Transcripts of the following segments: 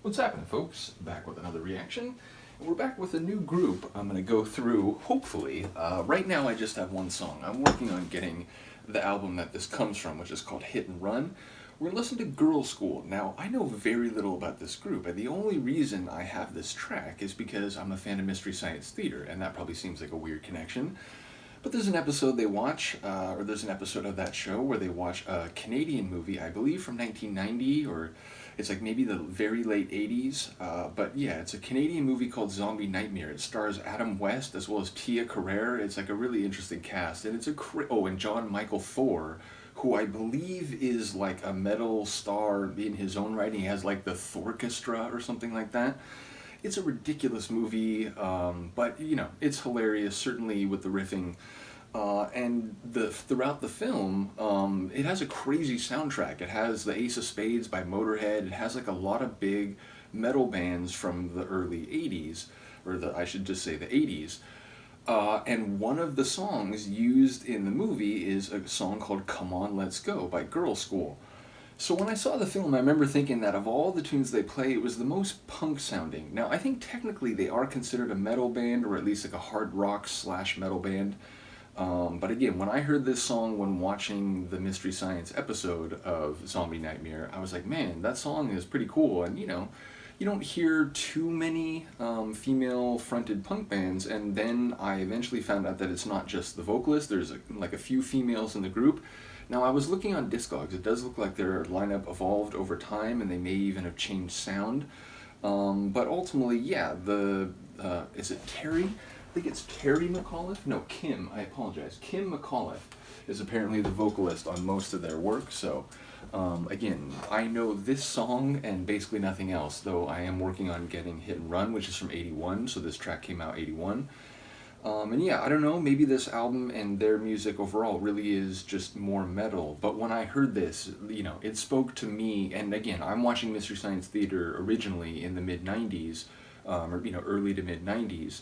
What's happening, folks? Back with another reaction. And we're back with a new group I'm going to go through, hopefully. Right now I just have one song. I'm working on getting the album that this comes from, which is called Hit and Run. We're going to listen to Girlschool. Now, I know very little about this group, and the only reason I have this track is because I'm a fan of Mystery Science Theater, and that probably seems like a weird connection. But there's an episode they watch, or there's an episode of that show where they watch a Canadian movie, I believe from 1990, or it's like maybe the very late 80s. But yeah, it's a Canadian movie called Zombie Nightmare. It stars Adam West as well as Tia Carrere. It's like a really interesting cast. And it's and John Michael Thor, who I believe is like a metal star in his own right. He has like the Thorchestra or something like that. It's a ridiculous movie, but it's hilarious, certainly with the riffing. And throughout the film, it has a crazy soundtrack. It has the Ace of Spades by Motorhead. It has like a lot of big metal bands from the early 80s, or I should just say the 80s. And one of the songs used in the movie is a song called Come On, Let's Go by Girlschool. So when I saw the film, I remember thinking that of all the tunes they play, it was the most punk sounding. Now, I think technically they are considered a metal band, or at least like a hard rock / metal band. But again, when I heard this song when watching the Mystery Science episode of Zombie Nightmare, I was like, man, that song is pretty cool. And you don't hear too many female-fronted punk bands. And then I eventually found out that it's not just the vocalist. There's like a few females in the group. Now, I was looking on Discogs. It does look like their lineup evolved over time, and they may even have changed sound. But ultimately, yeah, is it Terry? I think it's Terry McAuliffe? No, Kim. I apologize. Kim McAuliffe is apparently the vocalist on most of their work. So, again, I know this song and basically nothing else, though I am working on getting Hit and Run, which is from 81, so this track came out 81. And yeah, I don't know, maybe this album and their music overall really is just more metal, but when I heard this, it spoke to me. And again, I'm watching Mystery Science Theater originally in the mid-90s, or early to mid-90s.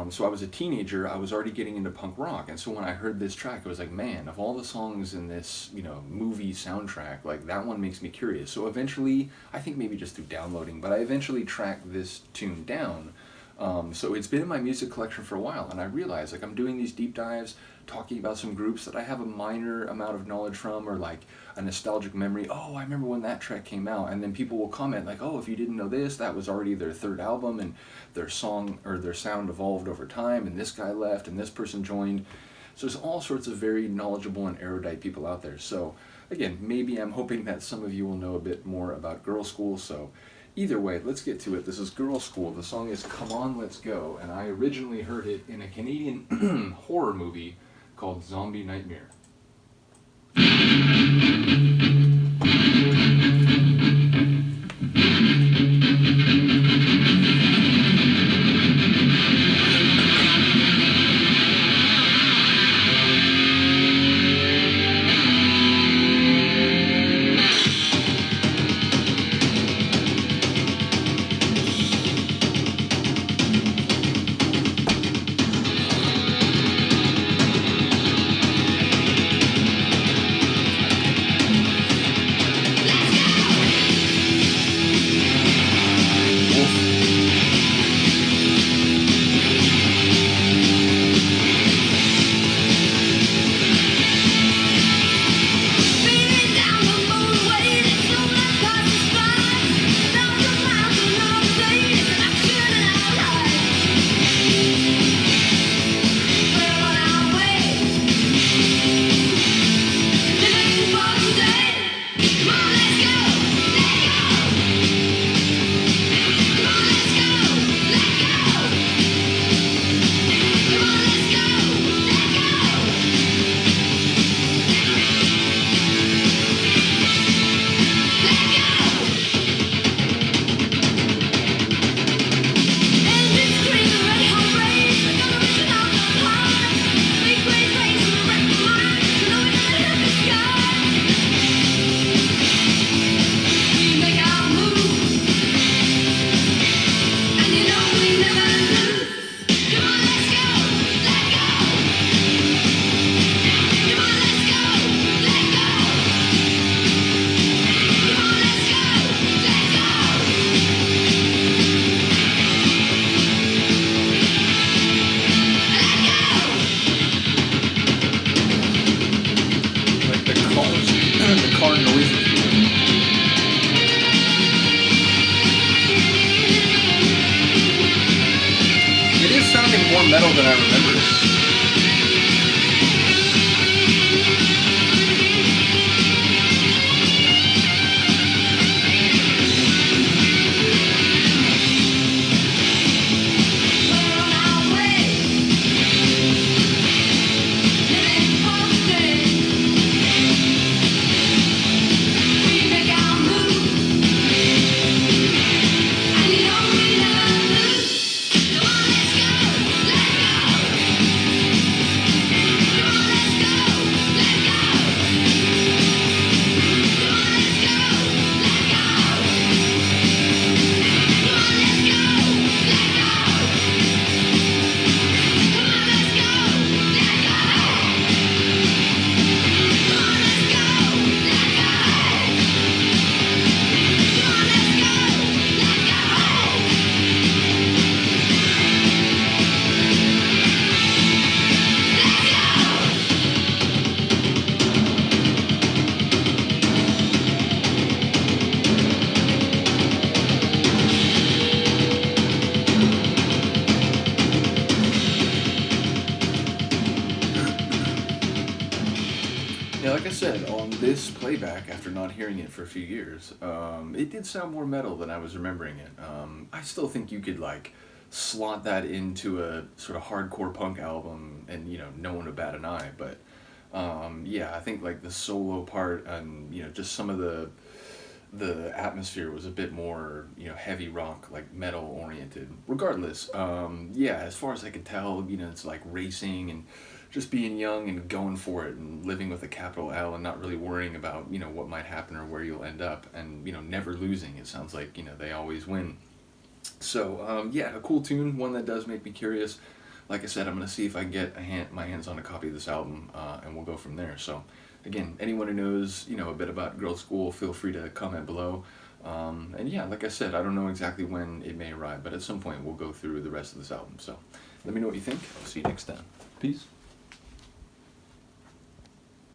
So I was a teenager, I was already getting into punk rock, and so when I heard this track, I was like, man, of all the songs in this, movie soundtrack, like, that one makes me curious. So eventually, I think maybe just through downloading, but I eventually tracked this tune down. So it's been in my music collection for a while, and I realized, like, I'm doing these deep dives, talking about some groups that I have a minor amount of knowledge from, or like a nostalgic memory. Oh, I remember when that track came out, and then people will comment like, oh, if you didn't know this, that was already their third album, and their song or their sound evolved over time, and this guy left, and this person joined. So there's all sorts of very knowledgeable and erudite people out there. So again, maybe I'm hoping that some of you will know a bit more about Girlschool. So either way, let's get to it. This is Girlschool. The song is Come On, Let's Go, and I originally heard it in a Canadian horror movie called Zombie Nightmare. than I remember it. Yeah, like I said, on this playback, after not hearing it for a few years, it did sound more metal than I was remembering it. I still think you could like slot that into a sort of hardcore punk album, and no one would bat an eye. But yeah, I think like the solo part and just some of the atmosphere was a bit more heavy rock, like metal oriented. Regardless, yeah, as far as I could tell, it's like racing and just being young and going for it and living with a capital L and not really worrying about what might happen or where you'll end up, and never losing. It sounds like they always win. So yeah, a cool tune, one that does make me curious. Like I said, I'm gonna see if I can get my hands on a copy of this album, and we'll go from there. So again, anyone who knows a bit about Girlschool, feel free to comment below. And yeah, like I said, I don't know exactly when it may arrive, but at some point we'll go through the rest of this album. So let me know what you think. I'll see you next time. Peace.